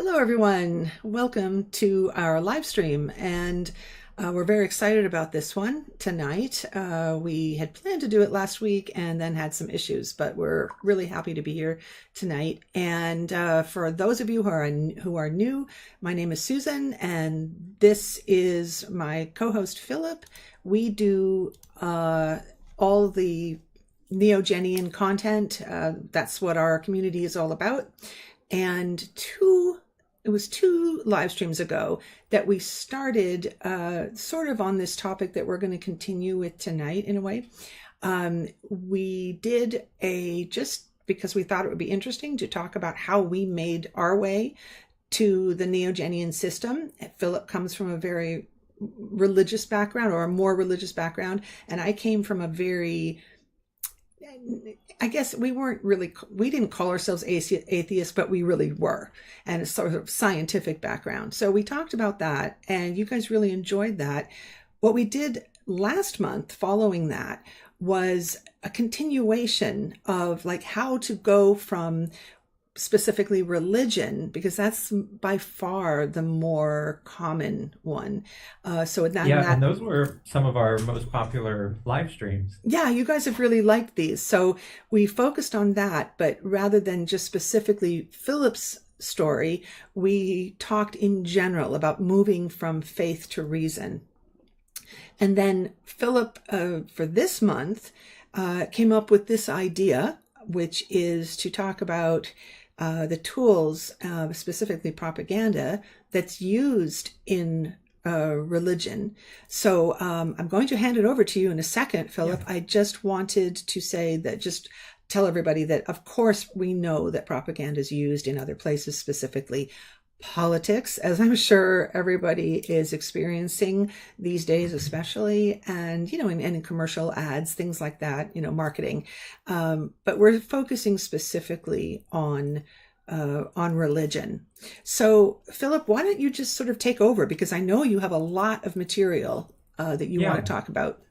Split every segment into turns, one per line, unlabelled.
Hello, everyone. Welcome to our live stream. And we're very excited about this one tonight. We had planned to do it last week and then had some issues, but we're really happy to be here tonight. And for those of you who are new, my name is Susan, and this is my co-host Philip. We do all the Neogenian content. That's what our community is all about. And it was two live streams ago that we started sort of on this topic that we're going to continue with tonight in a way. We did just because we thought it would be interesting to talk about how we made our way to the Neogenian system. Philip comes from a very religious background, or a more religious background, and I came from a very, I guess we didn't call ourselves atheists, but we really were, and a sort of scientific background. So we talked about that, and you guys really enjoyed that. What we did last month following that was a continuation of like how to go from specifically religion, because that's by far the more common one.
And those were some of our most popular live streams.
Yeah, you guys have really liked these. So we focused on that, but rather than just specifically Philip's story, we talked in general about moving from faith to reason. And then Philip, for this month, came up with this idea, which is to talk about the tools, specifically propaganda, that's used in religion. So I'm going to hand it over to you in a second, Philip. Yeah. I just wanted to say that, just tell everybody that, of course, we know that propaganda is used in other places, specifically politics, as I'm sure everybody is experiencing these days, especially, and, in commercial ads, things like that, marketing. But we're focusing specifically on religion. So, Philip, why don't you just sort of take over? Because I know you have a lot of material that you want to talk about.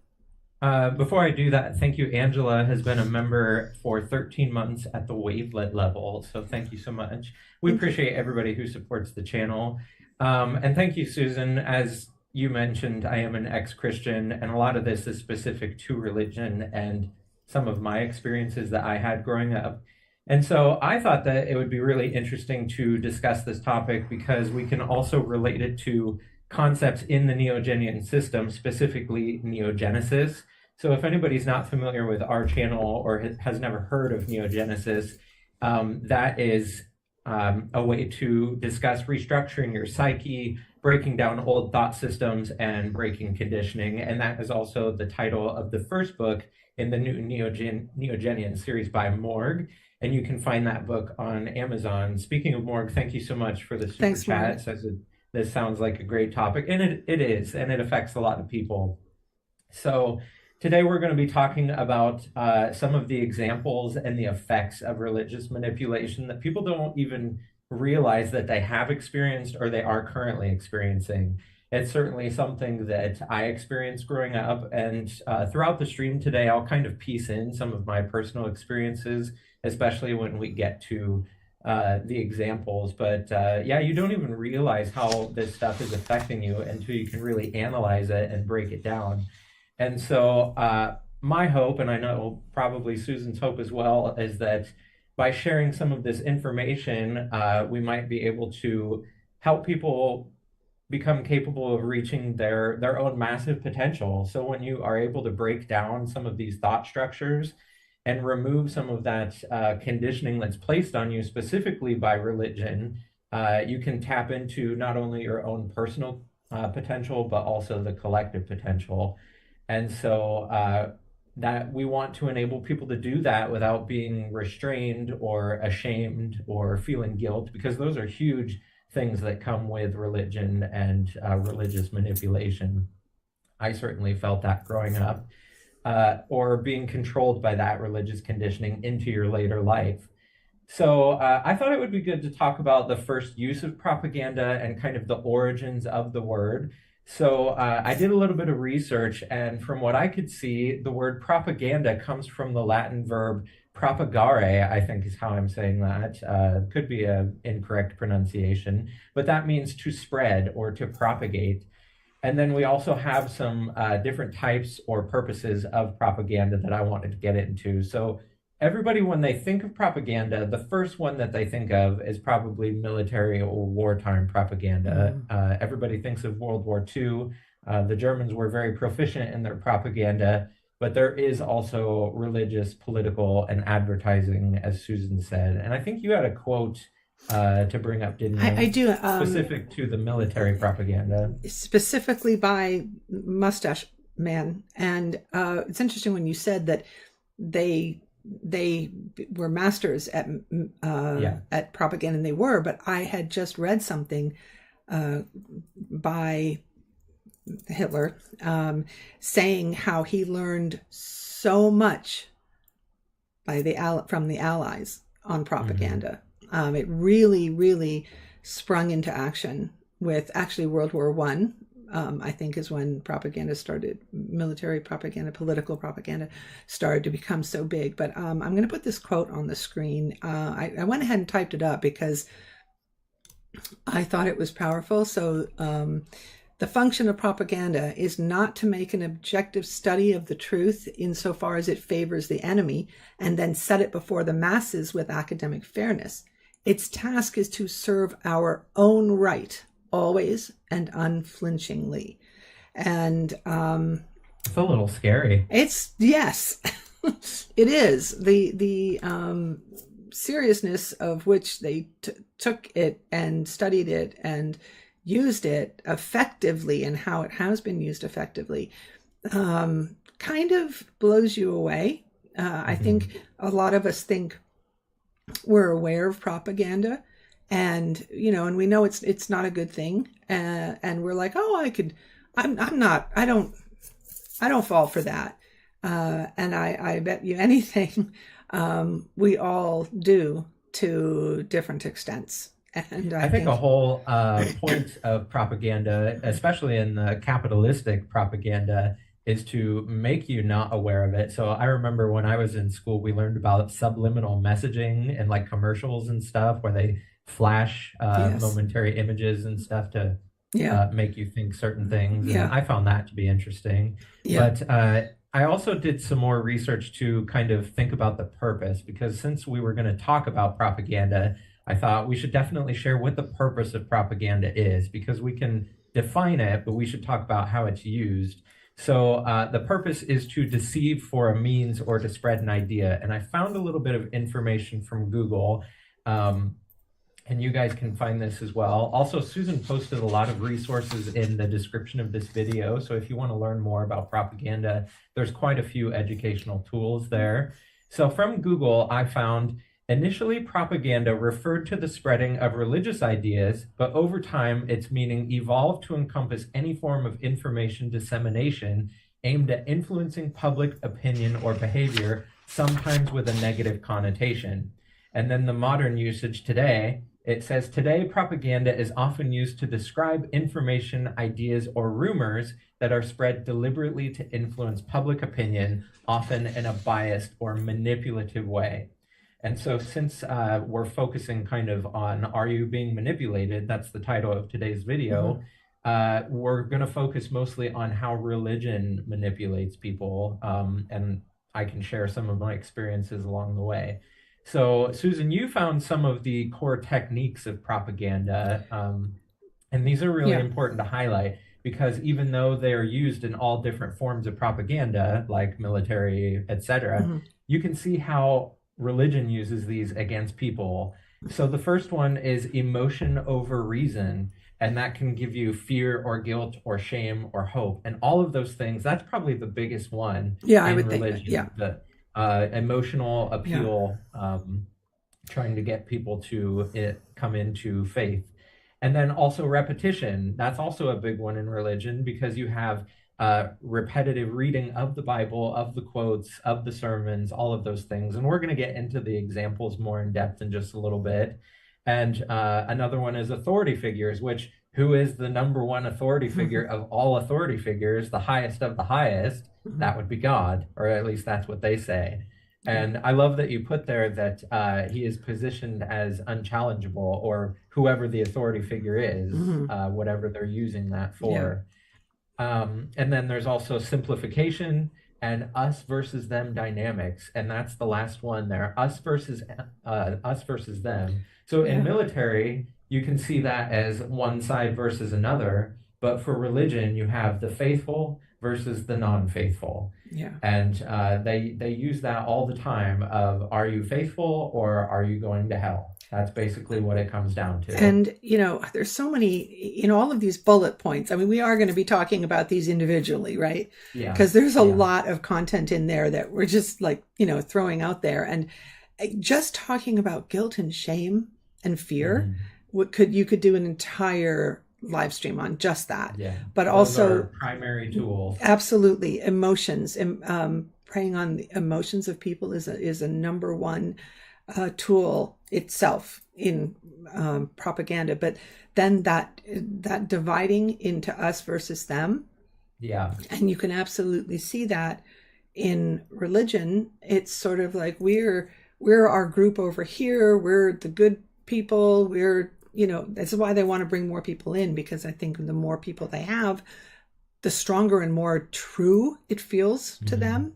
Before I do that, thank you. Angela has been a member for 13 months at the wavelet level. So thank you so much. We appreciate everybody who supports the channel. And thank you, Susan. As you mentioned, I am an ex-Christian, and a lot of this is specific to religion and some of my experiences that I had growing up. And so I thought that it would be really interesting to discuss this topic because we can also relate it to concepts in the Neogenian system, specifically neogenesis. So if anybody's not familiar with our channel or has never heard of neogenesis, that is a way to discuss restructuring your psyche, breaking down old thought systems, and breaking conditioning. And that is also the title of the first book in the new Neogenian series by Morg. And you can find that book on Amazon. Speaking of Morg, thank you so much for the super chat. It says this sounds like a great topic, and it is, and it affects a lot of people. So today we're going to be talking about some of the examples and the effects of religious manipulation that people don't even realize that they have experienced or they are currently experiencing. It's certainly something that I experienced growing up, and throughout the stream today, I'll kind of piece in some of my personal experiences, especially when we get to the examples. But you don't even realize how this stuff is affecting you until you can really analyze it and break it down. And so my hope, and I know probably Susan's hope as well, is that by sharing some of this information, we might be able to help people become capable of reaching their own massive potential. So when you are able to break down some of these thought structures and remove some of that conditioning that's placed on you specifically by religion, you can tap into not only your own personal potential, but also the collective potential. And so that we want to enable people to do that without being restrained or ashamed or feeling guilt, because those are huge things that come with religion and religious manipulation. I certainly felt that growing up. Or being controlled by that religious conditioning into your later life. So I thought it would be good to talk about the first use of propaganda and kind of the origins of the word. So I did a little bit of research, and from what I could see, the word propaganda comes from the Latin verb Propagare, I think is how I'm saying that. Could be an incorrect pronunciation, but that means to spread or to propagate. And then we also have some different types or purposes of propaganda that I wanted to get into. So everybody, when they think of propaganda, the first one that they think of is probably military or wartime propaganda.
Mm.
Everybody thinks of World War II. The Germans were very proficient in their propaganda, but there is also religious, political, and advertising, as Susan said. And I think you had a quote to bring up, didn't
I
you?
do.
Specific to the military propaganda.
Specifically by Mustache Man, and it's interesting when you said that they were masters at propaganda, and they were. But I had just read something by Hitler saying how he learned so much from the Allies on propaganda. It really, really sprung into action with actually World War One. I think is when propaganda started, military propaganda, political propaganda started to become so big. But I'm going to put this quote on the screen. I went ahead and typed it up because I thought it was powerful. So the function of propaganda is not to make an objective study of the truth insofar as it favors the enemy and then set it before the masses with academic fairness. Its task is to serve our own right, always and unflinchingly. And
it's a little scary.
It's, yes, it is. The seriousness of which they took it and studied it and used it effectively, and how it has been used effectively, kind of blows you away. I think a lot of us think we're aware of propaganda, and and we know it's not a good thing, and we're like, oh, I don't fall for that, and I bet you anything, we all do to different extents. And
I think a whole point of propaganda, especially in the capitalistic propaganda, is to make you not aware of it. So I remember when I was in school, we learned about subliminal messaging and like commercials and stuff where they flash
Yes.
momentary images and stuff to make you think certain things.
Yeah.
And I found that to be interesting.
Yeah.
But I also did some more research to kind of think about the purpose, because since we were going to talk about propaganda, I thought we should definitely share what the purpose of propaganda is, because we can define it, but we should talk about how it's used. So the purpose is to deceive for a means or to spread an idea. And I found a little bit of information from Google, and you guys can find this as well. Also, Susan posted a lot of resources in the description of this video. So if you want to learn more about propaganda, there's quite a few educational tools there. So from Google, I found initially, propaganda referred to the spreading of religious ideas, but over time, its meaning evolved to encompass any form of information dissemination aimed at influencing public opinion or behavior, sometimes with a negative connotation. And then the modern usage today, it says, today, propaganda is often used to describe information, ideas, or rumors that are spread deliberately to influence public opinion, often in a biased or manipulative way. And so since we're focusing kind of on, are you being manipulated? That's the title of today's video. We're going to focus mostly on how religion manipulates people. And I can share some of my experiences along the way. So Susan, you found some of the core techniques of propaganda. And these are really important to highlight, because even though they're used in all different forms of propaganda, like military, etc., you can see how religion uses these against people. So the first one is emotion over reason, and that can give you fear or guilt or shame or hope. And all of those things, that's probably the biggest one
I
in
would
religion.
think that,
The emotional appeal, trying to get people to come into faith. And then also repetition. That's also a big one in religion, because you have repetitive reading of the Bible, of the quotes, of the sermons, all of those things. And we're going to get into the examples more in depth in just a little bit. And another one is authority figures, which who is the number one authority figure of all authority figures, the highest of the highest? That would be God, or at least that's what they say. And I love that you put there that he is positioned as unchallengeable, or whoever the authority figure is,
Mm-hmm.
whatever they're using that
Yeah.
for. And then there's also simplification and us versus them dynamics, and that's the last one there. Us versus them. So in
Yeah.
military, you can see that as one side versus another, but for religion, you have the faithful versus the non-faithful,
Yeah.
and they use that all the time. Of are you faithful or are you going to hell? That's basically what it comes down to.
And, there's so many, all of these bullet points. I mean, we are going to be talking about these individually, right?
Yeah,
Because there's a
yeah.
lot of content in there that we're just like, throwing out there. And just talking about guilt and shame and fear,
Mhm.
you could do an entire live stream on just that.
Yeah,
But
those
also,
are primary tools.
absolutely, emotions. Preying on the emotions of people is a number one tool itself in propaganda. But then that dividing into us versus them,
Yeah.
and you can absolutely see that in religion. It's sort of like we're our group over here. We're the good people. This is why they want to bring more people in, because I think the more people they have, the stronger and more true it feels to
Mhm.
them.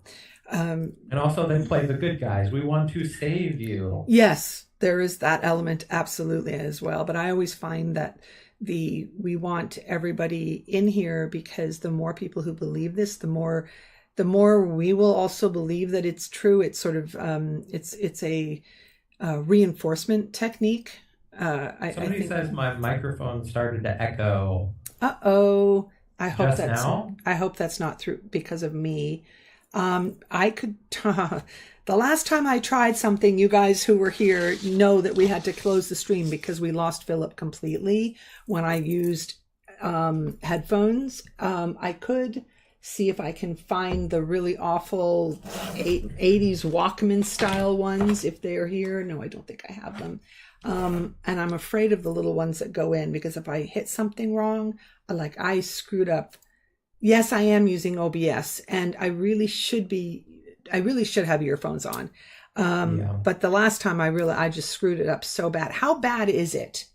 Um,
And also, they play the good guys. We want to save you.
yes, there is that element absolutely as well. But I always find that we want everybody in here, because the more people who believe this, the more we will also believe that it's true. It's sort of it's a reinforcement technique. I
Somebody
think.
says my microphone started to echo
Uh-oh. I hope
just
that's
now.
I hope that's not through because of me. I could the last time I tried something, you guys who were here know that we had to close the stream because we lost Philip completely when I used headphones. I could see if I can find the really awful 80s Walkman style ones if they are here. No, I don't think I have them. And I'm afraid of the little ones that go in, because if I hit something wrong, I screwed up. Yes, I am using OBS, and I really should have earphones on.
Yeah.
But the last time I just screwed it up so bad. How bad is it?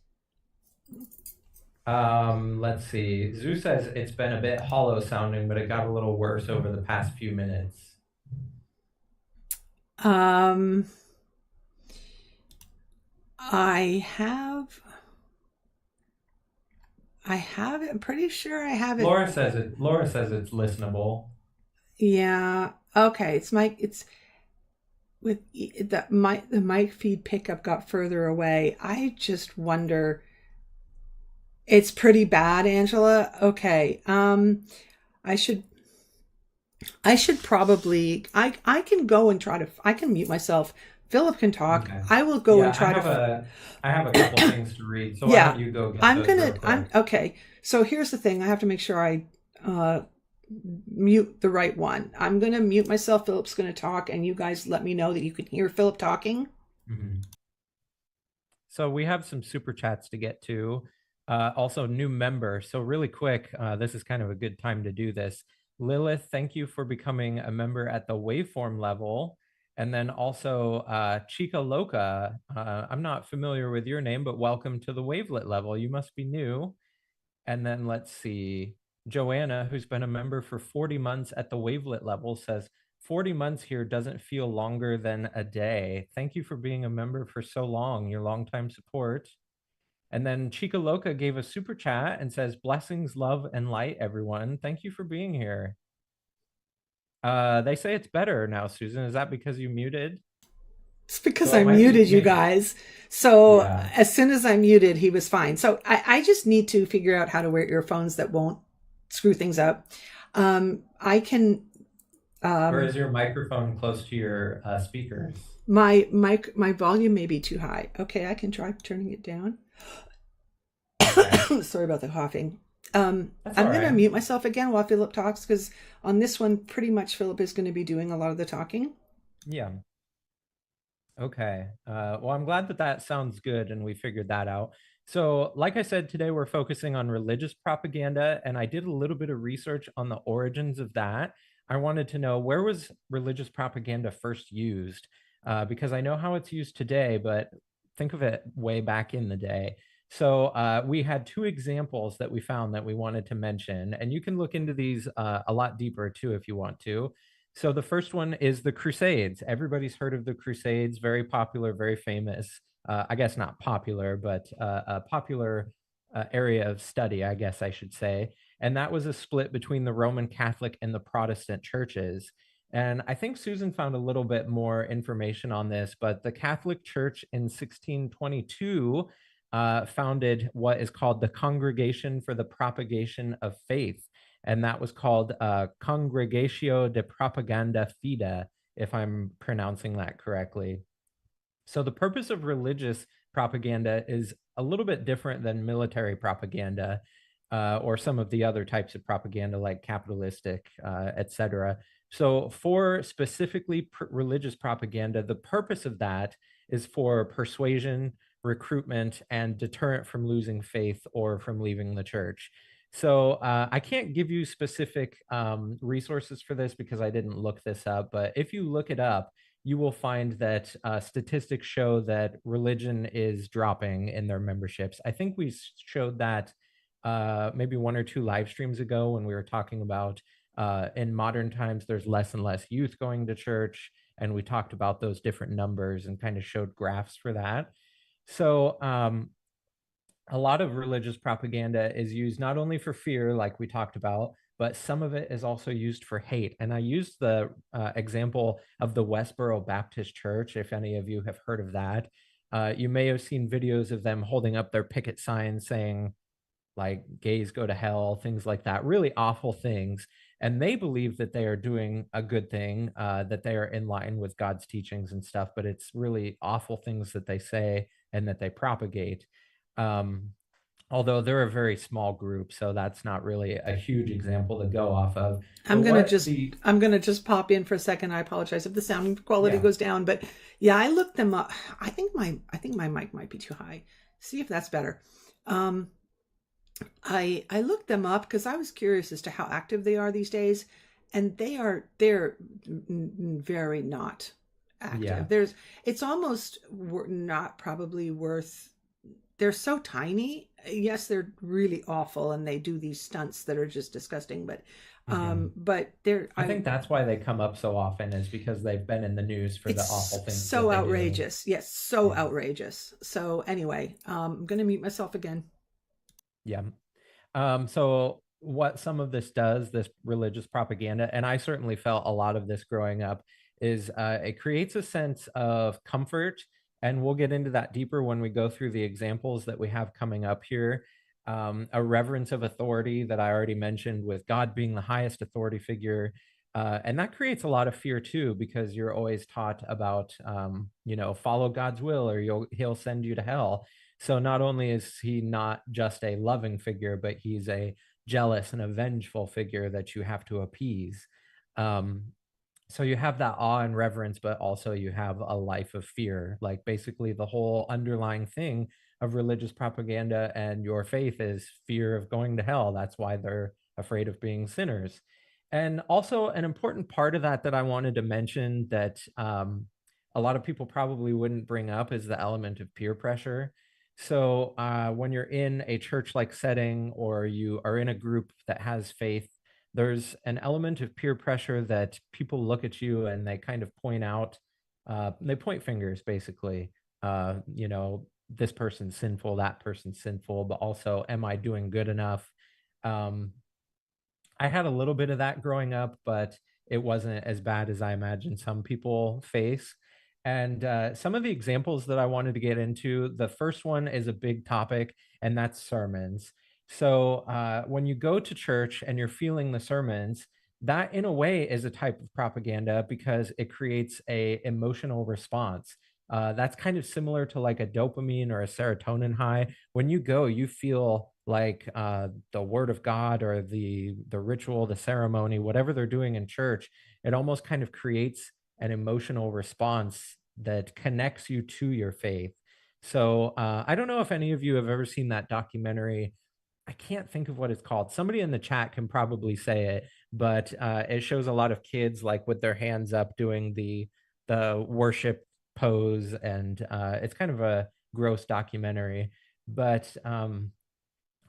Let's see. Zeus says it's been a bit hollow sounding, but it got a little worse over the past few minutes.
Um, I have, it. I'm pretty sure I have it.
Laura says it's listenable.
Yeah. Okay. It's with the mic feed pickup got further away. I just wonder. It's pretty bad, Angela. Okay. I should probably I can go and try to I can mute myself. Philip can talk.
Okay.
I will go
Yeah,
and try to.
I have a couple things to read, so why
Yeah.
don't you go get those real
I'm
quick?
okay. So here's the thing. I have to make sure I uh mute the right one. I'm gonna mute myself. Philip's gonna talk, and you guys let me know that you can hear Philip talking.
Mhm. So we have some super chats to get to. Also, new member. So really quick, this is kind of a good time to do this. Lilith, thank you for becoming a member at the waveform level. And then also Chica Loca. I'm not familiar with your name, but welcome to the wavelet level. You must be new. And then let's see. Joanna, who's been a member for 40 months at the wavelet level, says 40 months here doesn't feel longer than a day. Thank you for being a member for so long, your longtime support. And then Chica Loca gave a super chat and says, blessings, love, and light, everyone. Thank you for being here. They say it's better now, Susan. Is that because you muted?
It's because
So
I
it might be
muted you
maybe,
guys. So
yeah.
as soon as I muted, he was fine. So I just need to figure out how to wear earphones that won't screw things up. I can.
Or is your microphone close to your speakers?
My volume may be too high. Okay, I can try turning it down.
Okay.
Sorry about the coughing.
That's
I'm
all
going to
right.
mute myself again while Philip talks, because on this one, pretty much Philip is going to be doing a lot of the talking.
Yeah. Okay. Well, I'm glad that that sounds good and we figured that out. So, like I said, today we're focusing on religious propaganda, and I did a little bit of research on the origins of that. I wanted to know, where was religious propaganda first used? Because I know how it's used today, but think of it way back in the day. So we had two examples that we found that we wanted to mention, and you can look into these a lot deeper too if you want to. So the first one is the Crusades. Everybody's heard of the Crusades, very popular, very famous. I guess not popular, but a popular area of study, I guess I should say. And that was a split between the Roman Catholic and the Protestant churches. And I think Susan found a little bit more information on this, but the Catholic Church in 1622 founded what is called the Congregation for the Propagation of Faith. And that was called Congregatio de Propaganda Fide, if I'm pronouncing that correctly. So the purpose of religious propaganda is a little bit different than military propaganda or some of the other types of propaganda like capitalistic, etc. So for specifically religious propaganda, the purpose of that is for persuasion, recruitment, and deterrent from losing faith or from leaving the church. So I can't give you specific resources for this because I didn't look this up, but if you look it up, you will find that statistics show that religion is dropping in their memberships. I think we showed that maybe one or two live streams ago when we were talking about in modern times, there's less and less youth going to church. And we talked about those different numbers and kind of showed graphs for that. So a lot of religious propaganda is used not only for fear, like we talked about, but some of it is also used for hate. And I used the example of the Westboro Baptist Church, if any of you have heard of that. You may have seen videos of them holding up their picket signs saying, like, gays go to hell, things like that, really awful things. And they believe that they are doing a good thing, that they are in line with God's teachings and stuff, but it's really awful things that they say and that they propagate. Um, Although they're a very small group, so that's not really a huge example to go off of.
I'm
But
gonna
what
just
the
I'm gonna just pop in for a second. I apologize if the sound quality
Yeah,
goes down, but yeah, I looked them up. I think my mic might be too high. See if that's better. Um, I looked them up because I was curious as to how active they are these days, and they're very not
yeah.
active. It's almost not probably worth. They're so tiny. Yes, they're really awful, and they do these stunts that are just disgusting.
Mhm.
But they're
I think that's why they come up so often is because they've been in the news for the
it's
awful things that
so
they do.
outrageous. Yes, so
Yeah.
outrageous. So anyway, I'm gonna mute myself again.
Yeah. So what some of this does, this religious propaganda, and I certainly felt a lot of this growing up, is it creates a sense of comfort. And we'll get into that deeper when we go through the examples that we have coming up here. A reverence of authority that I already mentioned, with God being the highest authority figure. And that creates a lot of fear too, because you're always taught about, follow God's will or he'll send you to hell. So not only is he not just a loving figure, but he's a jealous and a vengeful figure that you have to appease. Um, so you have that awe and reverence, but also you have a life of fear. Like basically the whole underlying thing of religious propaganda and your faith is fear of going to hell. That's why they're afraid of being sinners. And also an important part of that that I wanted to mention that a lot of people probably wouldn't bring up is the element of peer pressure. So when you're in a church-like setting or you are in a group that has faith, there's an element of peer pressure that people look at you and they kind of point out, they point fingers basically. This person's sinful, that person's sinful, but also, am I doing good enough? Um, I had a little bit of that growing up, but it wasn't as bad as I imagine some people face. And some of the examples that I wanted to get into, the first one is a big topic, and that's sermons. So when you go to church and you're feeling the sermons, that in a way is a type of propaganda because it creates a emotional response. That's kind of similar to like a dopamine or a serotonin high. When you go, you feel like the word of God or the ritual, the ceremony, whatever they're doing in church, it almost kind of creates an emotional response that connects you to your faith. So I don't know if any of you have ever seen that documentary. I can't think of what it's called. Somebody in the chat can probably say it, but it shows a lot of kids like with their hands up doing the worship pose, and it's kind of a gross documentary. But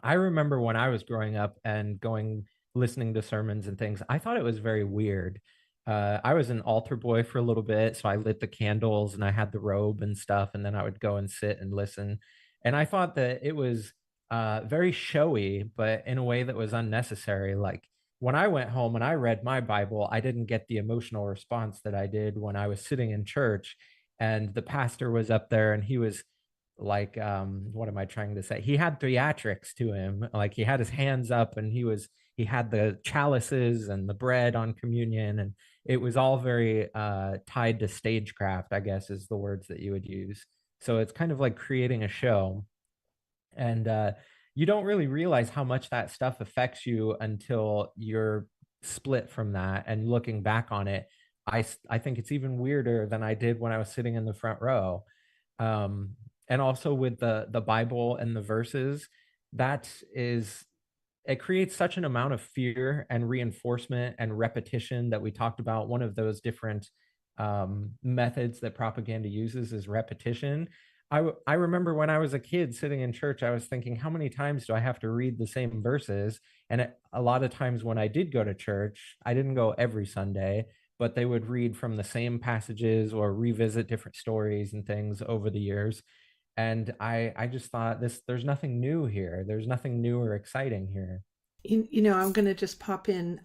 I remember when I was growing up and going listening to sermons and things, I thought it was very weird. I was an altar boy for a little bit, so I lit the candles and I had the robe and stuff, and then I would go and sit and listen. And I thought that it was very showy, but in a way that was unnecessary. Like when I went home and I read my Bible, I didn't get the emotional response that I did when I was sitting in church and the pastor was up there and he was like what am I trying to say, he had theatrics to him, like he had his hands up and he had the chalices and the bread on communion, and it was all very tied to stagecraft, I guess is the words that you would use. So it's kind of like creating a show, and you don't really realize how much that stuff affects you until you're split from that and looking back on it. I think it's even weirder than I did when I was sitting in the front row. um, and also with the Bible and the verses, that is, it creates such an amount of fear and reinforcement and repetition that we talked about. One of those different methods that propaganda uses is repetition. I remember when I was a kid sitting in church, I was thinking, how many times do I have to read the same verses? And a lot of times when I did go to church, I didn't go every Sunday, but they would read from the same passages or revisit different stories and things over the years. And I just thought, there's nothing new here. There's nothing new or exciting here.
I'm going to just pop in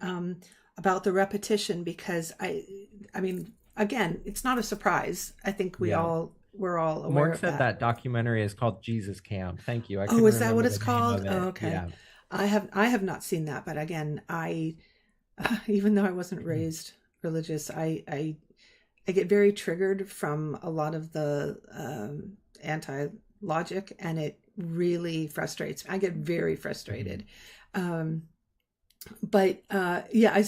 about the repetition because I mean, again, it's not a surprise. I think
Yeah.
we're all aware
Mark
of
said
that.
that documentary is called Jesus Camp. Thank you. I
Oh,
couldn't
is that what
remember
it's
the name
called?
of
Oh,
it.
okay.
Yeah.
I have not seen that, but again, I even though I wasn't raised religious, I get very triggered from a lot of the anti logic, and it really frustrates me. I get very frustrated.
Mhm.
Um, but yeah,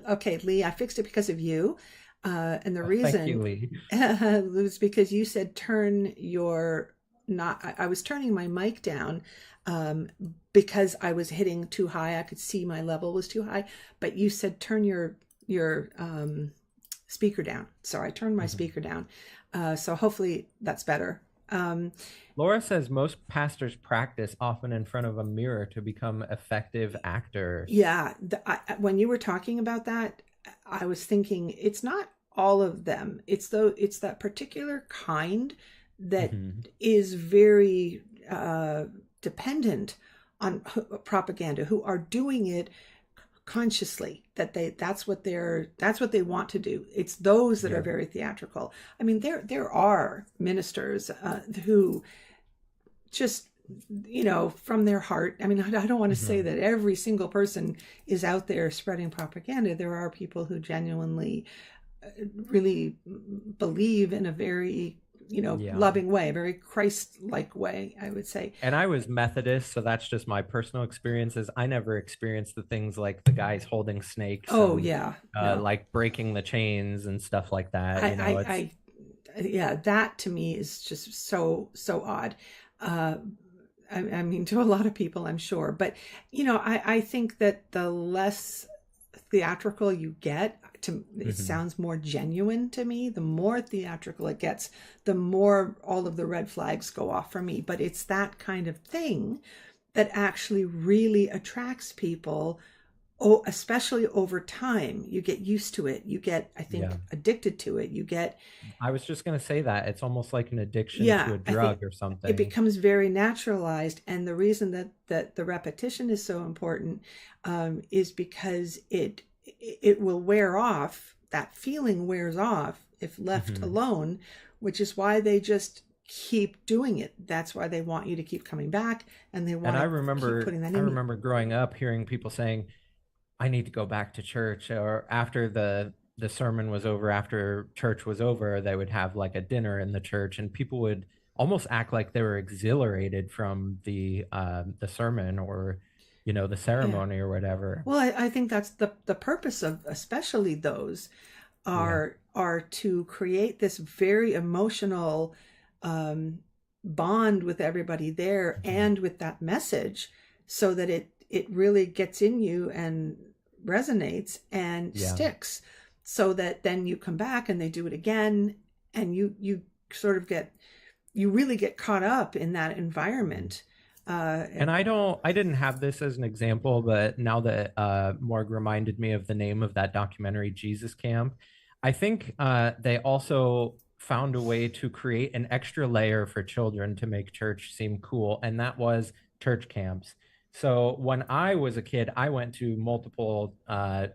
okay, Lee, I fixed it because of you. And the
Thank you,
reason
Lee.
was because you said turn your not, I was turning my mic down um, because I was hitting too high. I could see my level was too high, but you said turn your speaker down. So I turned my
Mhm.
speaker down. So hopefully that's better. Um,
Laura says most pastors practice often in front of a mirror to become effective actors.
yeah, when you were talking about that, I was thinking it's not all of them. It's that particular kind that
Mhm.
is very dependent on propaganda, who are doing it consciously, that's what they want to do. It's those that are
Yeah.
very theatrical. I mean, there are ministers who just, from their heart. I mean, I don't want to say
Mhm.
that every single person is out there spreading propaganda. There are people who genuinely really believe in a very,
Yeah.
loving way, a very Christ-like way, I would say.
And I was Methodist, so that's just my personal experiences. I never experienced the things like the guys holding snakes
Oh
and
yeah, no.
like breaking the chains and stuff like that.
I
You know,
I,
it's
yeah, that to me is just so odd. Uh, I mean, to a lot of people, I'm sure, but I think that the less theatrical you get, it
mhm.
sounds more genuine to me. The more theatrical it gets, the more all of the red flags go off for me. But it's that kind of thing that actually really attracts people. Oh, especially over time, you get used to it. You get, I
Yeah.
think, addicted to it. You get,
I was just gonna say that it's almost like an addiction
yeah,
to a
I think
drug or
it
something.
becomes very naturalized. And the reason that the repetition is so important is because it will wear off. That feeling wears off if left
Mhm.
alone, which is why they just keep doing it. That's why they want you to keep coming back, and they
And
want to keep putting that
I
in you.
remember growing up hearing people saying, I need to go back to church, or after the sermon was over, after church was over, they would have like a dinner in the church, and people would almost act like they were exhilarated from the sermon or the
Yeah.
ceremony or whatever.
Well, I think that's the purpose of especially those
Yeah.
are to create this very emotional um, bond with everybody there
Mhm.
and with that message, so that it really gets in you and resonates and
Yeah.
sticks, so that then you come back and they do it again, and you sort of you really get caught up in that environment.
And I didn't have this as an example, but now that Morg reminded me of the name of that documentary, Jesus Camp, I think they also found a way to create an extra layer for children to make church seem cool, and that was church camps. So when I was a kid, I went to multiple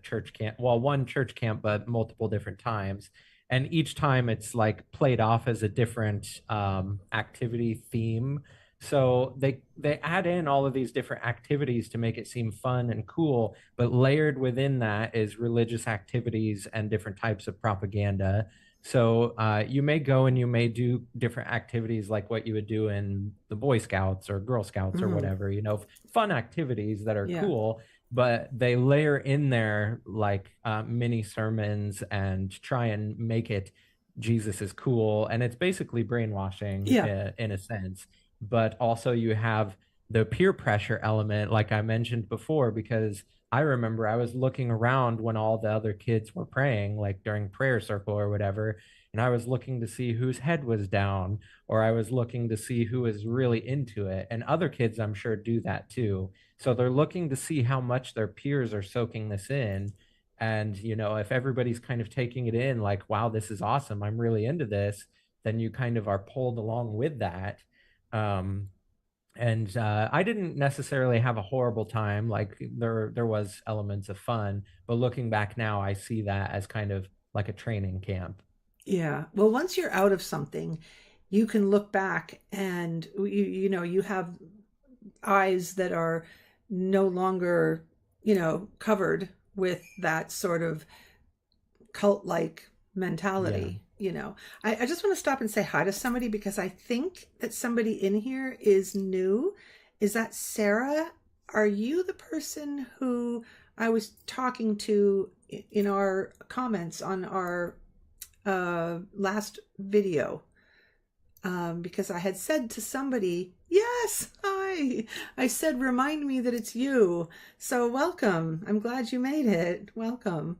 church camp, well, one church camp, but multiple different times. And each time it's like played off as a different activity theme. So they add in all of these different activities to make it seem fun and cool, but layered within that is religious activities and different types of propaganda. So you may go and you may do different activities like what you would do in the Boy Scouts or Girl Scouts or whatever, you know, fun activities that are cool, but they layer in there like mini sermons and try and make it Jesus is cool. And it's basically brainwashing in a sense. But also you have the peer pressure element, like I mentioned before, because I remember I was looking around when all the other kids were praying, like during prayer circle or whatever, and I was looking to see whose head was down, or I was looking to see who was really into it. And other kids, I'm sure, do that too. So they're looking to see how much their peers are soaking this in. And, you know, if everybody's kind of taking it in, like, wow, this is awesome, I'm really into this, then you kind of are pulled along with that. Um, and I didn't necessarily have a horrible time. Like there was elements of fun, but looking back now, I see that as kind of like a training camp.
Yeah. Well, once you're out of something, you can look back and you know, you have eyes that are no longer, you know, covered with that sort of cult-like mentality. You know, I just want to stop and say hi to somebody, because I think that somebody in here is new. Is that Sarah? Are you the person who I was talking to in our comments on our last video? Because I had said to somebody, yes, hi. I said, remind me that it's you. So welcome. I'm glad you made it. Welcome.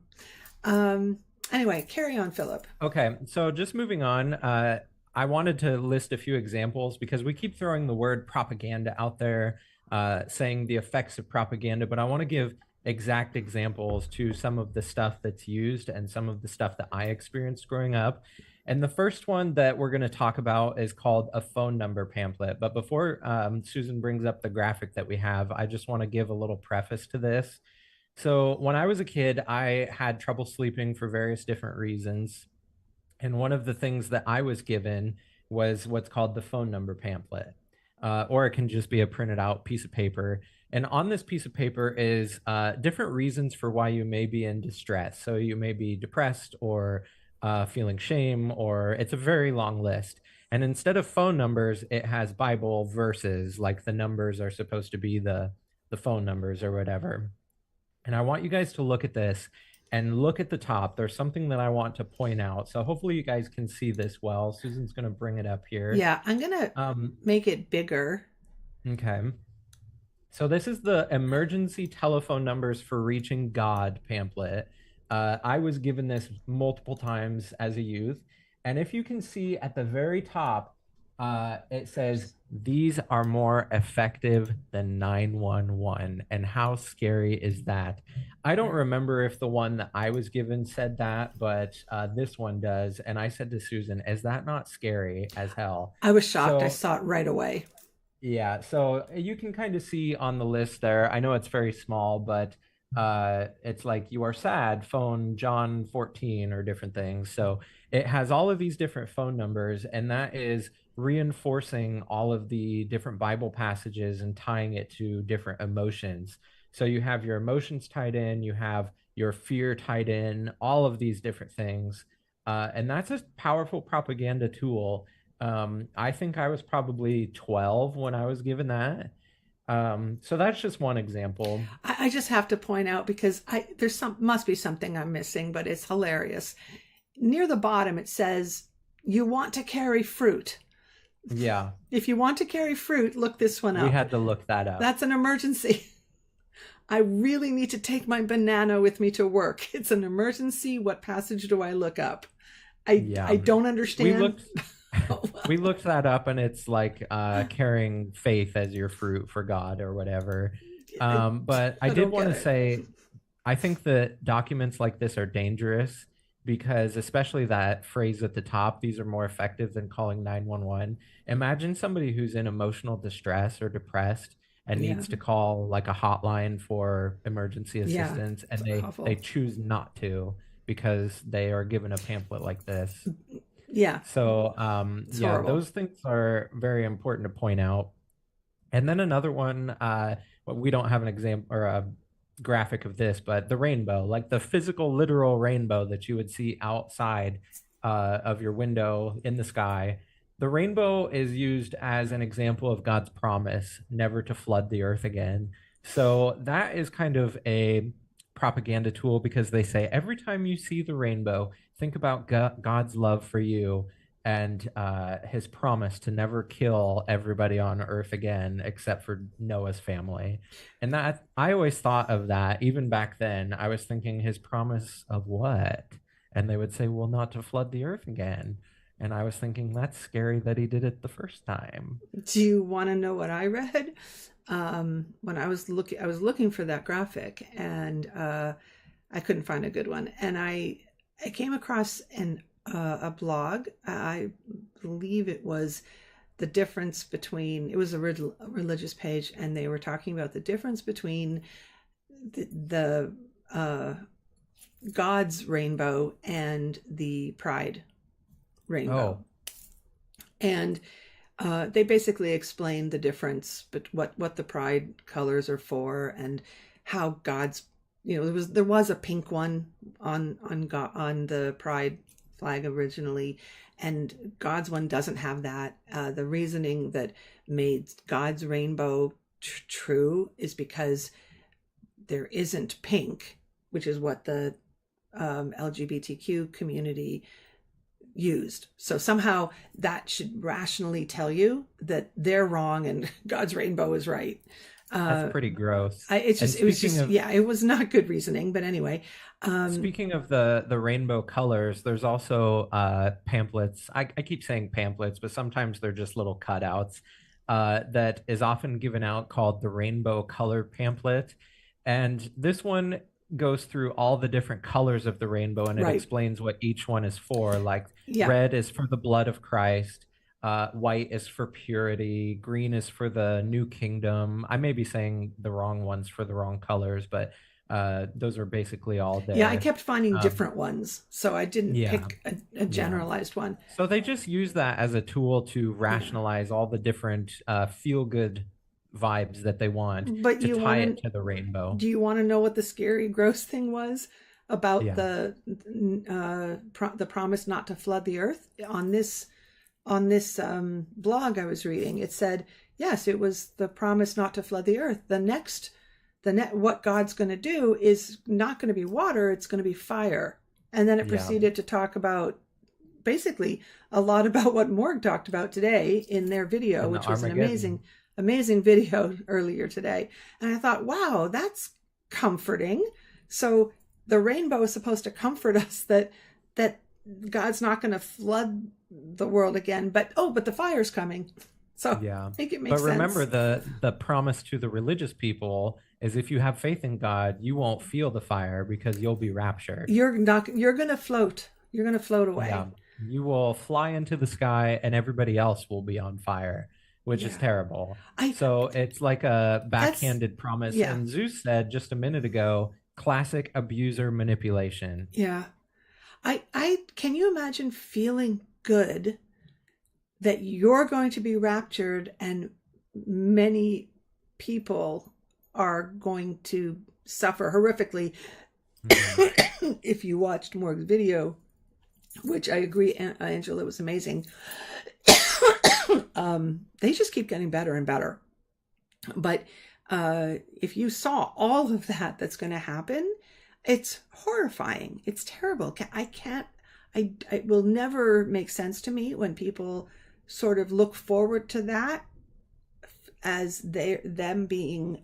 Anyway, carry on, Philip.
Okay, so just moving on, I wanted to list a few examples because we keep throwing the word propaganda out there, saying the effects of propaganda, but I want to give exact examples to some of the stuff that's used and some of the stuff that I experienced growing up. And the first one that we're going to talk about is called a phone number pamphlet. But before Susan brings up the graphic that we have, I just want to give a little preface to this. So when I was a kid, I had trouble sleeping for various different reasons. And one of the things that I was given was what's called the phone number pamphlet, or it can just be a printed out piece of paper. And on this piece of paper is different reasons for why you may be in distress. So you may be depressed or feeling shame, or it's a very long list. And instead of phone numbers, it has Bible verses, like the numbers are supposed to be the phone numbers or whatever. And I want you guys to look at this and look at the top. There's something that I want to point out. So hopefully you guys can see this well. Susan's going to bring it up here.
Yeah, I'm going to make it bigger.
Okay. So this is the emergency telephone numbers for reaching God pamphlet. I was given this multiple times as a youth. And if you can see at the very top, it says, these are more effective than 911. And how scary is that? I don't remember if the one that I was given said that, but this one does. And I said to Susan, is that not scary as hell?
I was shocked. I saw it right away.
Yeah, so you can kind of see on the list there. I know it's very small, but it's like you are sad, phone John 14 or different things. So it has all of these different phone numbers, and that is reinforcing all of the different Bible passages and tying it to different emotions. So you have your emotions tied in, you have your fear tied in, all of these different things. And that's a powerful propaganda tool. I think I was probably 12 when I was given that. So that's just one example.
I just have to point out, because must be something I'm missing, but it's hilarious. Near the bottom, it says, you want to carry fruit.
Yeah.
If you want to carry fruit, look this one up.
We had to look that up.
That's an emergency. I really need to take my banana with me to work. It's an emergency. What passage do I look up?
Yeah.
I don't
We
understand.
looked
Oh,
we
well,
looked that up, and it's like carrying faith as your fruit for God or whatever.
I,
But I
I
did
don't
want
get
to
it.
say I think that documents like this are dangerous because, especially that phrase at the top, these are more effective than calling 911. Imagine somebody who's in emotional distress or depressed and
Yeah,
needs to call like a hotline for emergency
yeah,
assistance,
it's
and they
awful.
choose not to because they are given a pamphlet like this.
Yeah,
So,
it's
yeah,
horrible.
those things are very important to point out. And then another one, well, we don't have an example or a graphic of this, but the rainbow, like the physical, literal rainbow that you would see outside of your window in the sky. The rainbow is used as an example of God's promise never to flood the earth again. So that is kind of a propaganda tool because they say every time you see the rainbow, think about God's love for you and his promise to never kill everybody on Earth again except for Noah's family. And that I always thought of that even back then. I was thinking his promise of what? And they would say, well, not to flood the earth again. And I was thinking that's scary that he did it the first time.
Do you want to know what I read? When I was looking for that graphic, and I couldn't find a good one. And I came across a blog. I believe it was the difference between, it was a religious page, and they were talking about the difference between the God's rainbow and the Pride rainbow.
Oh,
And they basically explained the difference, but what the pride colors are for, and how God's, there was a pink one on the pride flag originally, and God's one doesn't have that. The reasoning that made God's rainbow true is because there isn't pink, which is what the LGBTQ community used. So somehow that should rationally tell you that they're wrong and God's rainbow is right.
that's
Uh,
pretty gross. And
it was just, yeah, it was not good reasoning. But anyway,
speaking of the rainbow colors, there's also pamphlets. I keep saying pamphlets, but sometimes they're just little cutouts that is often given out called the rainbow color pamphlet. And this one goes through all the different colors of the rainbow and it
right.
explains what each one is for. Like
Yeah.
red is for the blood of Christ, white is for purity, green is for the new kingdom. I may be saying the wrong ones for the wrong colors, but those are basically all
Yeah. I
there.
kept finding
Um,
different ones. So I didn't
yeah,
pick a
yeah.
generalized one.
So they just use that as a tool to
Yeah.
rationalize all the different feel-good vibes that they want
But
to tie it to the rainbow.
do you want to know what the scary, gross thing was about
Yeah.
the promise not to flood the earth on this blog I was reading? It said, yes, it was the promise not to flood the earth. What God's going to do is not going to be water, it's going to be fire. And then it
Yeah.
proceeded to talk about basically a lot about what Morg talked about today in their video,
And the
which was an
Armageddon.
amazing video earlier today. And I thought, wow, that's comforting. So the rainbow is supposed to comfort us that God's not going to flood the world again, but the fire's coming. So
Yeah.
I think it makes
But remember
sense.
the promise to the religious people is if you have faith in God, you won't feel the fire because you'll be raptured.
You're going to float. You're going to float
Yeah.
away.
You will fly into the sky and everybody else will be on fire, which is
Yeah.
terrible.
I
So it's like a
that's
backhanded promise.
yeah.
And Zeus said just a minute ago, classic abuser manipulation.
Yeah. I can you imagine feeling good that you're going to be raptured and many people are going to suffer horrifically
Mhm.
if you watched Morg's video, which I agree, Angela, was amazing. They just keep getting better and better. But if you saw all of that that's going to happen, it's horrifying. It's terrible. It will never make sense to me when people sort of look forward to that as them being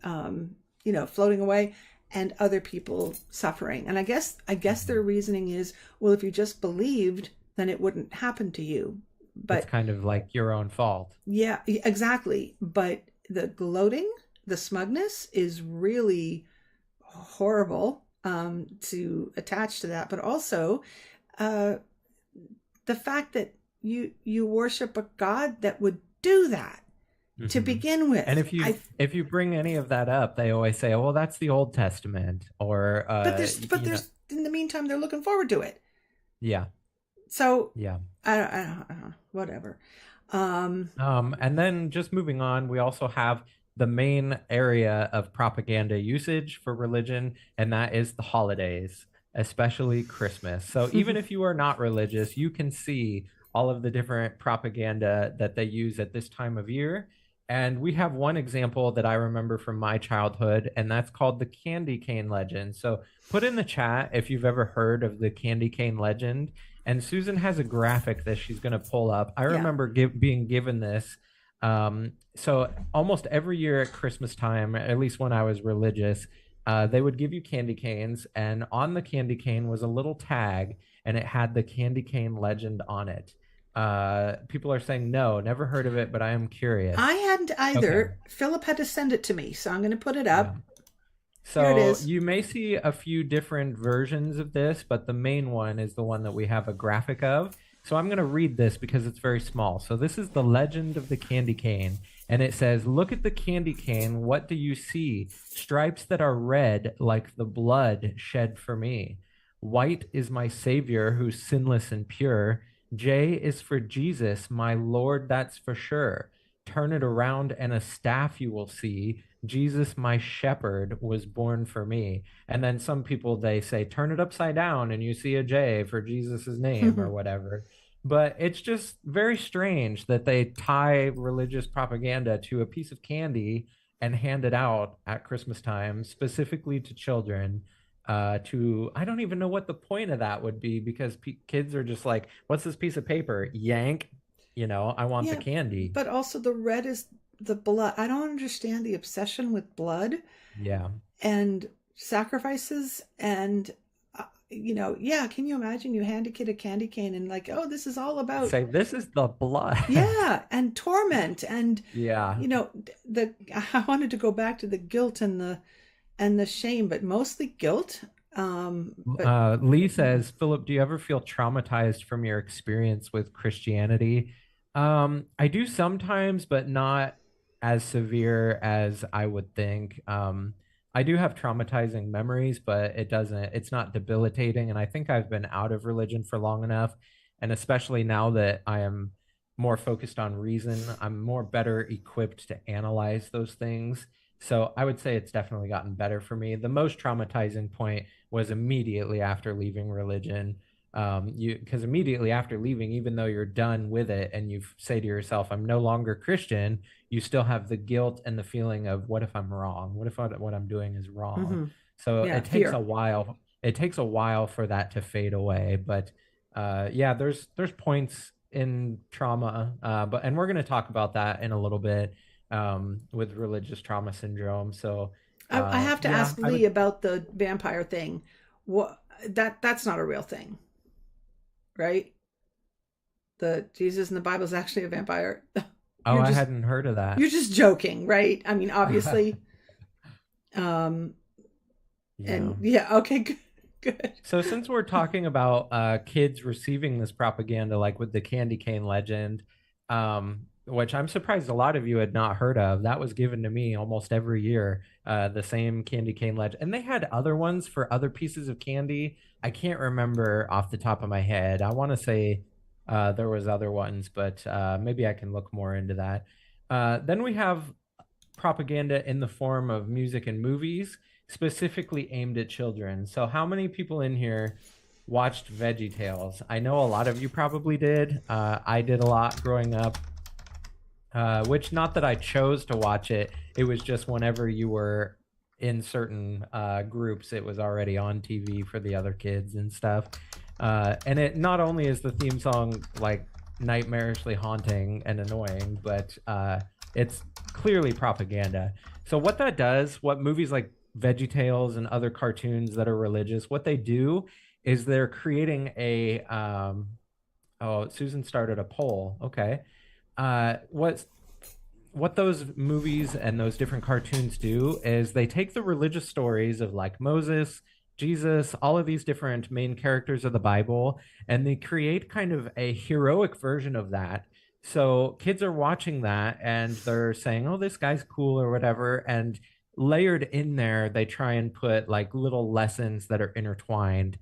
floating away, and other people suffering. And I guess their reasoning is, well, if you just believed, then it wouldn't happen to you. But
it's kind of like your own fault.
Yeah, exactly. But the gloating, the smugness is really horrible, to attach to that. But also, uh, the fact that you worship a God that would do that to begin with.
And if you bring any of that up, they always say, "Oh, well, that's the Old Testament," or
there's in the meantime they're looking forward to it.
Yeah.
So
yeah,
I don't know, whatever.
And then just moving on, we also have the main area of propaganda usage for religion, and that is the holidays, especially Christmas. So even if you are not religious, you can see all of the different propaganda that they use at this time of year. And we have one example that I remember from my childhood, and that's called the candy cane legend. So put in the chat if you've ever heard of the candy cane legend. And Susan has a graphic that she's going to pull up. I remember being given this. So almost every year at Christmas time, at least when I was religious, they would give you candy canes. And on the candy cane was a little tag, and it had the candy cane legend on it. People are saying no, never heard of it, but I am curious.
I hadn't either. Okay. Philip had to send it to me, so I'm going to put it up.
Yeah. So you may see a few different versions of this, but the main one is the one that we have a graphic of. So I'm going to read this because it's very small. So this is the legend of the candy cane. And it says, "Look at the candy cane. What do you see? Stripes that are red like the blood shed for me. White is my Savior who's sinless and pure. J is for Jesus, my Lord, that's for sure. Turn it around and a staff you will see. Jesus, my shepherd, was born for me." And then some people, they say, turn it upside down and you see a J for Jesus's name or whatever. But it's just very strange that they tie religious propaganda to a piece of candy and hand it out at Christmas time, specifically to children. I don't even know what the point of that would be, because kids are just like, what's this piece of paper? Yank, I want the candy.
But also the red is the blood. I don't understand the obsession with blood.
Yeah.
And sacrifices and, can you imagine you hand a kid a candy cane and like, oh, this is all about.
Say, this is the blood.
Yeah. And torment. And,
yeah.
I wanted to go back to the guilt and the shame, but mostly guilt.
Lee says, "Philip, do you ever feel traumatized from your experience with Christianity?" I do sometimes, but not as severe as I would think. I do have traumatizing memories, but it's not debilitating. And I think I've been out of religion for long enough. And especially now that I am more focused on reason, I'm better equipped to analyze those things. So I would say it's definitely gotten better for me. The most traumatizing point was immediately after leaving religion. Because immediately after leaving, even though you're done with it and you say to yourself, I'm no longer Christian, you still have the guilt and the feeling of, what if I'm wrong? What if what I'm doing is wrong? So it takes a while. It takes a while for that to fade away. But there's points in trauma, and we're going to talk about that in a little bit. With religious trauma syndrome. So
I have to ask Lee about the vampire thing. That's not a real thing, right? The Jesus in the Bible is actually a vampire.
I hadn't heard of that.
You're just joking, right? I mean, obviously. And okay, good.
So since we're talking about kids receiving this propaganda, like with the candy cane legend, which I'm surprised a lot of you had not heard of. That was given to me almost every year, the same candy cane legend. And they had other ones for other pieces of candy. I can't remember off the top of my head. I want to say there was other ones, but maybe I can look more into that. Then we have propaganda in the form of music and movies, specifically aimed at children. So how many people in here watched VeggieTales? I know a lot of you probably did. I did a lot growing up. Which, not that I chose to watch it, it was just whenever you were in certain groups, it was already on TV for the other kids and stuff. And it not only is the theme song like nightmarishly haunting and annoying, but it's clearly propaganda. So what that does, what movies like VeggieTales and other cartoons that are religious, what they do is they're creating a oh, Susan started a poll. Okay. What those movies and those different cartoons do is they take the religious stories of like Moses, Jesus, all of these different main characters of the Bible, and they create kind of a heroic version of that. So kids are watching that and they're saying, oh, this guy's cool or whatever. And layered in there, they try and put like little lessons that are intertwined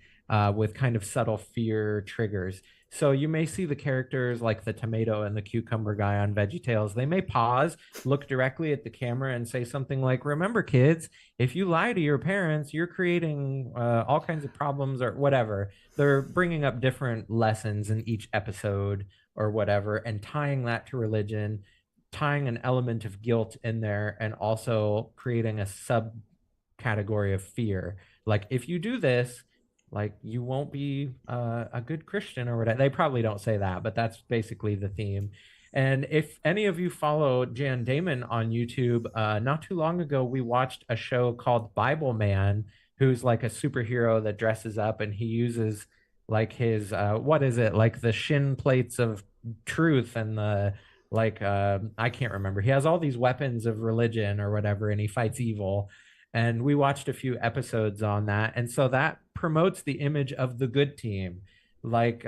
with kind of subtle fear triggers. So you may see the characters like the tomato and the cucumber guy on VeggieTales. They may pause, look directly at the camera, and say something like, "Remember, kids, if you lie to your parents, you're creating all kinds of problems or whatever." They're bringing up different lessons in each episode or whatever, and tying that to religion, tying an element of guilt in there, and also creating a subcategory of fear. Like if you do this, like you won't be a good Christian or whatever. They probably don't say that, but that's basically the theme. And if any of you follow Jan Damon on YouTube, not too long ago we watched a show called Bible Man, who's like a superhero that dresses up and he uses like his what is it, like the shin plates of truth and the like I can't remember. He has all these weapons of religion or whatever, and he fights evil. And we watched a few episodes on that, and so that promotes the image of the good team. Like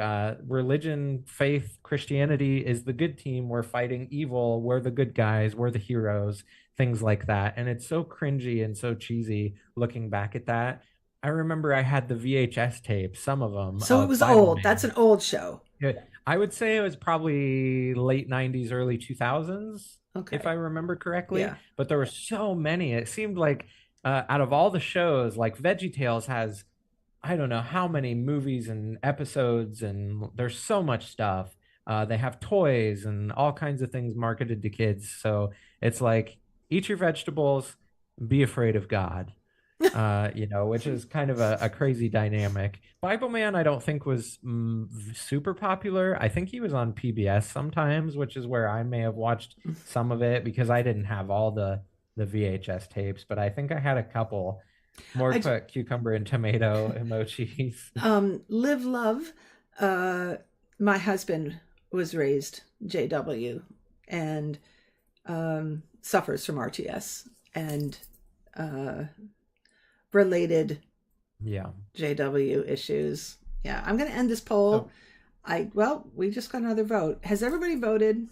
religion, faith, Christianity is the good team. We're fighting evil. We're the good guys. We're the heroes. Things like that, and it's so cringy and so cheesy looking back at that. I remember I had the VHS tapes, some of them,
So it
of
was
Bible
old. That's
Man.
an old show.
I would say it was probably late 90s, early 2000s, if I
Okay.
remember correctly.
Yeah.
But there were so many. It seemed like out of all the shows, like VeggieTales has, I don't know how many movies and episodes, and there's so much stuff. They have toys and all kinds of things marketed to kids. So it's like, eat your vegetables, be afraid of God, which is kind of a crazy dynamic. Bible Man, I don't think was super popular. I think he was on PBS sometimes, which is where I may have watched some of it because I didn't have all the VHS tapes, but I think I had a couple. More
I
put cucumber and tomato emojis.
live love. Uh, my husband was raised JW and suffers from RTS and uh, related
Yeah.
JW issues. Yeah, I'm going to end this poll.
So,
We just got another vote. Has everybody voted?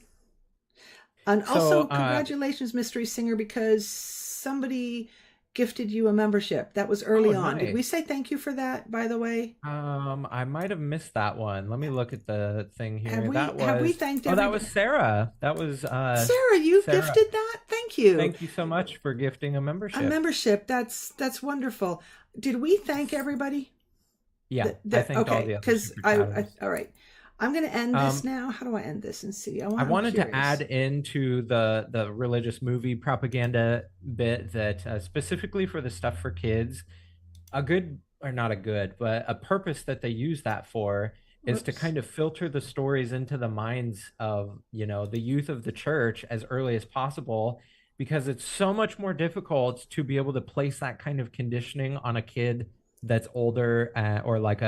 And
so
also, congratulations, Mystery Singer, because somebody gifted you a membership. That was
oh,
early on. Did we
nice.
say thank you for that, by the way?
I might have missed that one. Let me look at the thing
Have
here.
we have we thanked
That was
everybody?
Sarah. That was
Sarah, you
Sarah.
gifted that? Thank you.
Thank you so much for gifting a
A
membership.
membership. That's wonderful. Did we thank everybody?
Yeah, I thanked all
Okay,
the other
because
super
I
chatters.
all right. I'm going to end this
Um,
now. How do I end this and see?
I
I'm
wanted to
curious.
add into the religious movie propaganda bit that specifically for the stuff for kids, a good or not a good, but a purpose that they use that for is to
Whoops.
kind of filter the stories into the minds of, the youth of the church as early as possible, because it's so much more difficult to be able to place that kind of conditioning on a kid that's older or like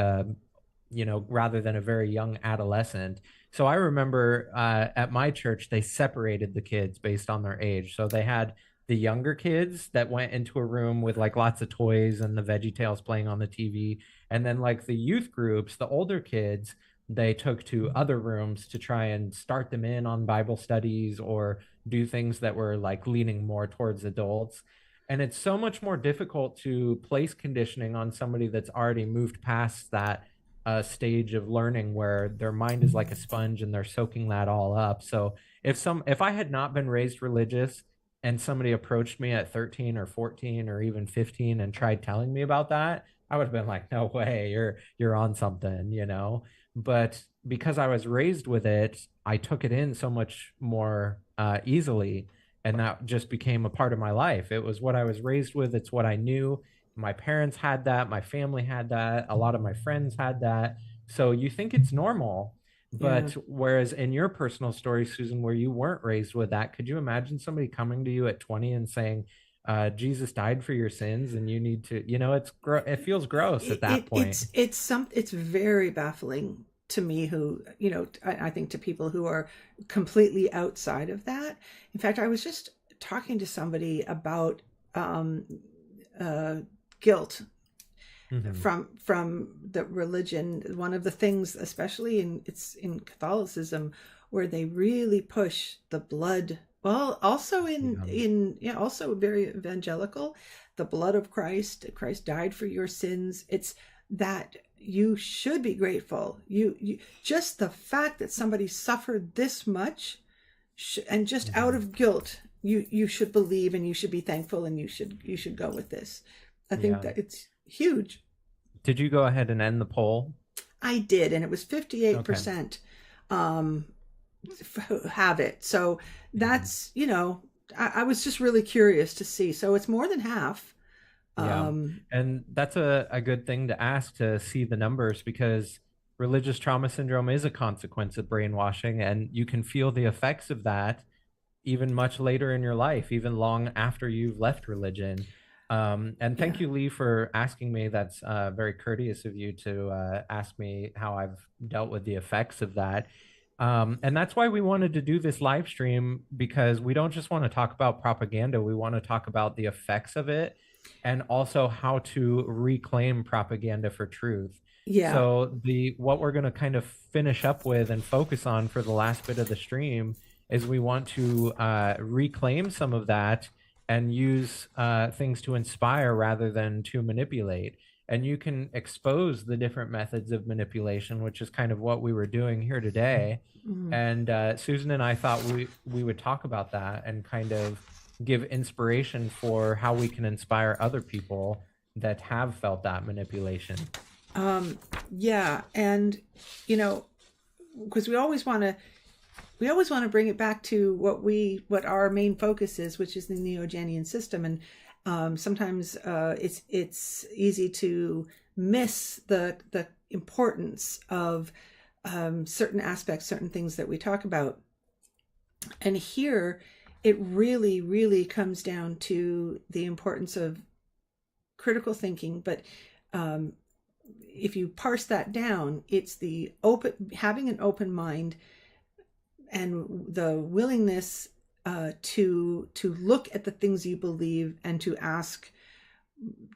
rather than a very young adolescent. So I remember at my church, they separated the kids based on their age. So they had the younger kids that went into a room with like lots of toys and the Veggie Tales playing on the TV. And then like the youth groups, the older kids, they took to other rooms to try and start them in on Bible studies or do things that were like leaning more towards adults. And it's so much more difficult to place conditioning on somebody that's already moved past that stage of learning where their mind is like a sponge and they're soaking that all up. So if I had not been raised religious and somebody approached me at 13 or 14 or even 15 and tried telling me about that, I would have been like, no way, you're on something. But because I was raised with it, I took it in so much more easily, and that just became a part of my life. It was what I was raised with, it's what I knew. My parents had that, my family had that, a lot of my friends had that. So you think it's normal,
Yeah.
But whereas in your personal story, Susan, where you weren't raised with that, could you imagine somebody coming to you at 20 and saying, Jesus died for your sins and you need to, it feels gross at that point.
It's very baffling to me, who, I think to people who are completely outside of that. In fact, I was just talking to somebody about um, uh, guilt
Hmm.
from the religion. One of the things, especially in Catholicism, where they really push the blood. Well, also
Yeah.
also very evangelical, the blood of Christ. Christ died for your sins. It's that you should be grateful. You just the fact that somebody suffered this much, and just out
Hmm.
of guilt, you should believe, and you should be thankful, and you should go with this. I think
Yeah.
that it's huge.
Did you go ahead and end the poll?
I did, and it was
Okay.
58% um, have it. So
Yeah.
that's, I was just really curious to see. So it's more than half.
Yeah.
Um,
And that's a good thing to ask to see the numbers because religious trauma syndrome is a consequence of brainwashing, and you can feel the effects of that even much later in your life, even long after you've left religion. And thank
yeah,
you, Lee, for asking me. That's very courteous of you to ask me how I've dealt with the effects of that. And that's why we wanted to do this live stream because we don't just want to talk about propaganda. We want to talk about the effects of it and also how to reclaim propaganda for truth.
yeah.
So the what we're going to kind of finish up with and focus on for the last bit of the stream is we want to reclaim some of that and use things to inspire rather than to manipulate. And you can expose the different methods of manipulation, which is kind of what we were doing here today.
Mm.
And Susan and I thought we would talk about that and kind of give inspiration for how we can inspire other people that have felt that manipulation.
Um, yeah, and you know, because we always want to bring it back to what our main focus is, which is the Neogenian system. And sometimes it's easy to miss the importance of certain aspects, certain things that we talk about. And here, it really, really comes down to the importance of critical thinking. But um, if you parse that down, it's the having an open mind, and the willingness to look at the things you believe, and to ask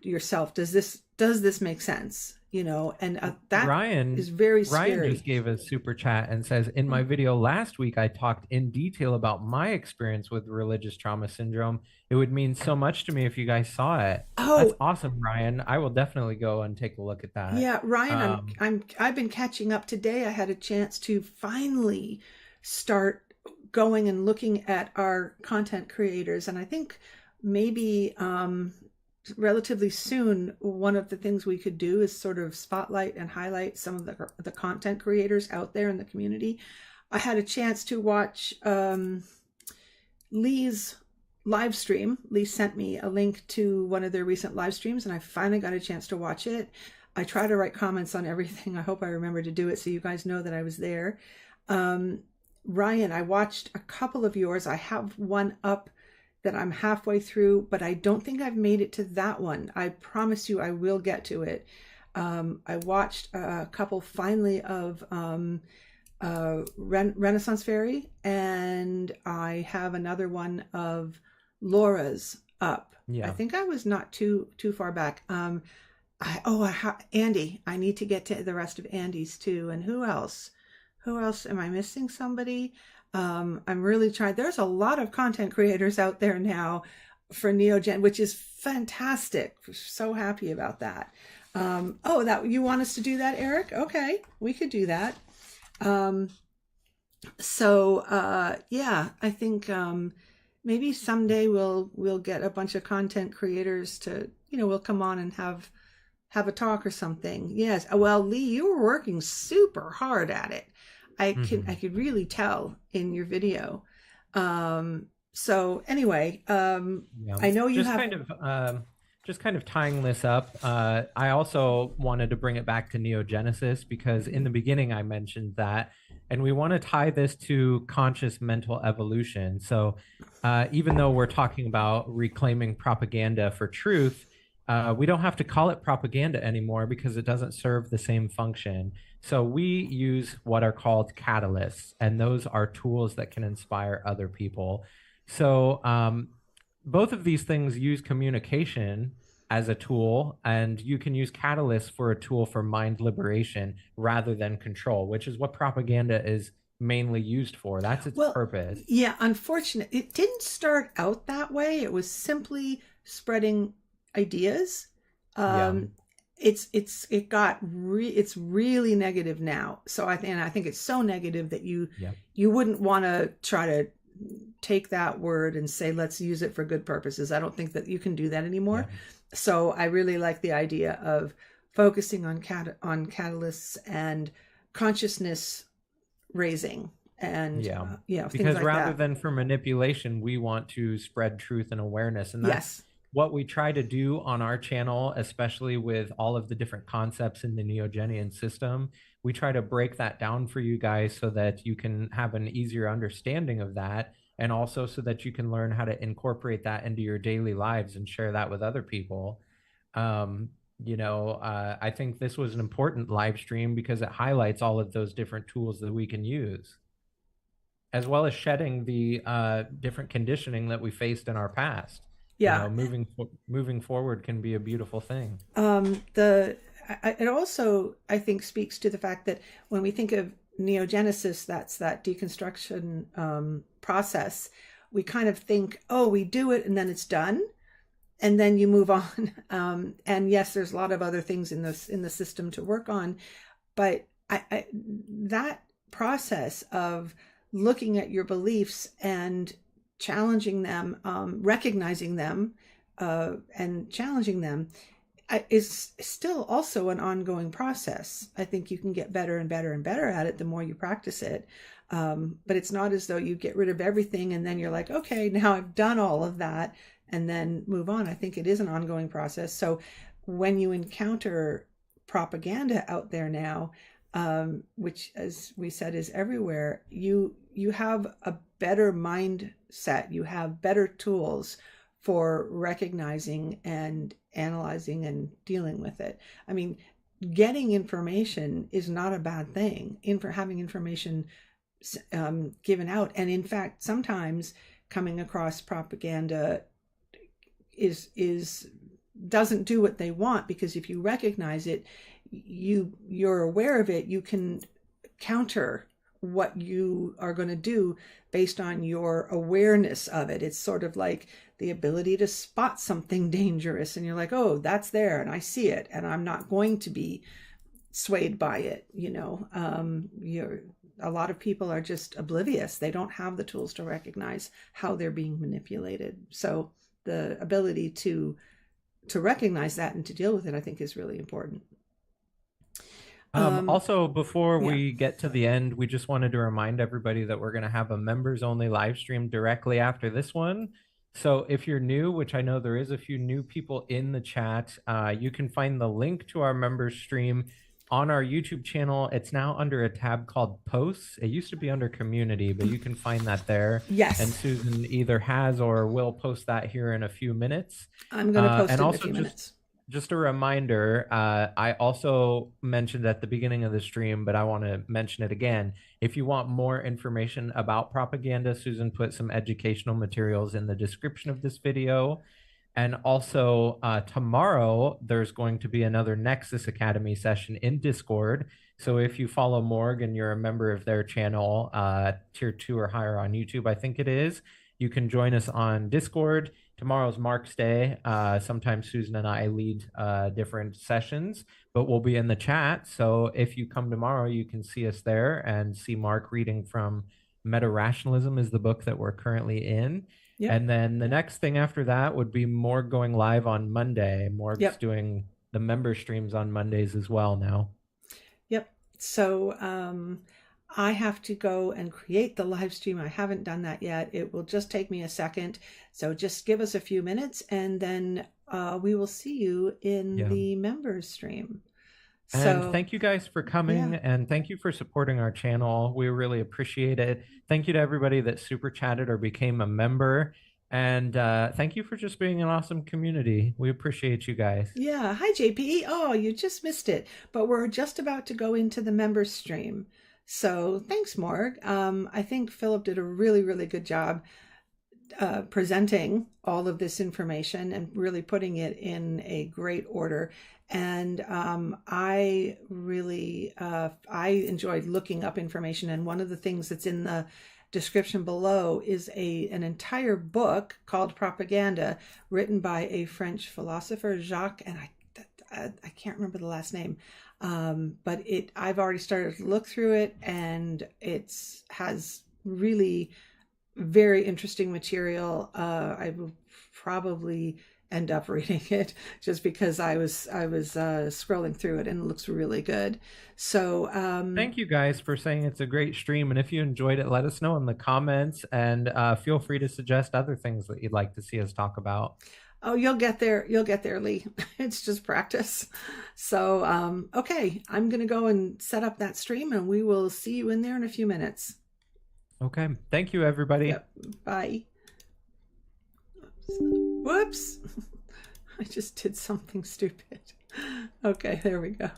yourself, does this make sense? And that
Ryan
is very
Ryan just
scary.
gave a super chat and says, in my video last week, I talked in detail about my experience with religious trauma syndrome. It would mean so much to me if you guys saw it. That's
Oh,
awesome, Ryan. I will definitely go and take a look at that.
yeah, Ryan,
Um,
I've been catching up today. I had a chance to finally start going and looking at our content creators, and I think maybe relatively soon, one of the things we could do is sort of spotlight and highlight some of the content creators out there in the community. I had a chance to watch Lee's live stream. Lee sent me a link to one of their recent live streams, and I finally got a chance to watch it. I try to write comments on everything. I hope I remember to do it so you guys know that I was there. Um, Ryan, I watched a couple of yours. I have one up that I'm halfway through, but I don't think I've made it to that one. I promise you I will get to it. I watched a couple finally of Renaissance Fairy, and I have another one of Laura's up. I
yeah.
think I was not too far back. Andy. I need to get to the rest of Andy's too. And who else? Who else? Am I missing somebody? I'm really trying. There's a lot of content creators out there now for Neogen, which is fantastic. So happy about that. That you want us to do that, Eric? Okay, we could do that. Um, yeah, I think maybe someday we'll get a bunch of content creators to, we'll come on and have a talk or something. Yes. Well, Lee, you were working super hard at it. I
Mhm.
could really tell in your video. So anyway,
Yeah.
I know you
Just
have.
kind of just kind of tying this up, I also wanted to bring it back to Neogenesis because in the beginning I mentioned that, and we want to tie this to conscious mental evolution. So even though we're talking about reclaiming propaganda for truth, we don't have to call it propaganda anymore because it doesn't serve the same function. So we use what are called catalysts, and those are tools that can inspire other people. So both of these things use communication as a tool, and you can use catalysts for a tool for mind liberation rather than control, which is what propaganda is mainly used for. That's its
Well,
purpose.
yeah, unfortunate. It didn't start out that way. It was simply spreading ideas.
Yeah.
It's really negative now. So I think it's so negative that
Yeah.
you wouldn't want to try to take that word and say let's use it for good purposes. I don't think that you can do that anymore.
Yeah.
So I really like the idea of focusing on catalysts and consciousness raising and
Yeah.
things
Because
like
rather
that.
than for manipulation, we want to spread truth and awareness. And that's
Yes.
what we try to do on our channel, especially with all of the different concepts in the Neogenian system. We try to break that down for you guys so that you can have an easier understanding of that. And also so that you can learn how to incorporate that into your daily lives and share that with other people. Um, I think this was an important live stream because it highlights all of those different tools that we can use, as well as shedding the different conditioning that we faced in our past.
Yeah.
Moving forward can be a beautiful thing.
The it also I think speaks to the fact that when we think of neogenesis, that's that deconstruction process. We kind of think, oh, we do it and then it's done, and then you move on. And yes, there's a lot of other things in the system to work on, but that process of looking at your beliefs and challenging them, recognizing them, and challenging them is still also an ongoing process. I think you can get better and better and better at it the more you practice it. But it's not as though you get rid of everything and then you're like, okay, now I've done all of that and then move on. I think it is an ongoing process. So when you encounter propaganda out there now, which, as we said, is everywhere, you have a better mindset. You have better tools for recognizing and analyzing and dealing with it. I mean, getting information is not a bad thing. Having information given out, and in fact, sometimes coming across propaganda is doesn't do what they want, because if you recognize it, you're aware of it, you can counter what you are going to do based on your awareness of it. It's sort of like the ability to spot something dangerous, and you're like, oh, that's there and I see it and I'm not going to be swayed by it. A lot of people are just oblivious. They don't have the tools to recognize how they're being manipulated. So the ability to recognize that and to deal with it, I think, is really important.
Also, before
Yeah.
we get to the end, we just wanted to remind everybody that we're going to have a members only live stream directly after this one. So if you're new, which I know there is a few new people in the chat, you can find the link to our members stream on our YouTube channel. It's now under a tab called Posts. It used to be under Community, but you can find that there.
Yes.
And Susan either has or will post that here in a few minutes.
I'm going to post it in a few minutes.
Just a reminder, I also mentioned at the beginning of the stream, but I want to mention it again. If you want more information about propaganda, Susan put some educational materials in the description of this video. And also tomorrow, there's going to be another Nexus Academy session in Discord. So if you follow Morg and you're a member of their channel, tier 2 or higher on YouTube, I think it is, you can join us on Discord. Tomorrow's Mark's Day. Sometimes Susan and I lead different sessions, but we'll be in the chat. So if you come tomorrow, you can see us there and see Mark reading from Meta Rationalism, is the book that we're currently in. Yep. And then the next thing after that would be Morg going live on Monday. Morg's doing the member streams on Mondays as well now.
Yep. So I have to go and create the live stream. I haven't done that yet. It will just take me a second. So just give us a few minutes and then we will see you in the members stream.
And
So
thank you guys for coming, and thank you for supporting our channel. We really appreciate it. Thank you to everybody that super chatted or became a member. And thank you for just being an awesome community. We appreciate you guys.
Yeah. Hi, JP. Oh, you just missed it. But we're just about to go into the members stream. So thanks, Morg. I think Philip did a really, really good job presenting all of this information and really putting it in a great order. And I really, I enjoyed looking up information. And one of the things that's in the description below is an entire book called Propaganda, written by a French philosopher, Jacques, and I can't remember the last name, but I've already started to look through it, and has really very interesting material. I will probably end up reading it just because I was scrolling through it and it looks really good. So
thank you guys for saying it's a great stream, and if you enjoyed it, let us know in the comments, and feel free to suggest other things that you'd like to see us talk about.
Oh, you'll get there, Lee. It's just practice. So okay, I'm gonna go and set up that stream and we will see you in there in a few minutes.
Okay, thank you, everybody.
Yep. Bye. Whoops. I just did something stupid. Okay, there we go.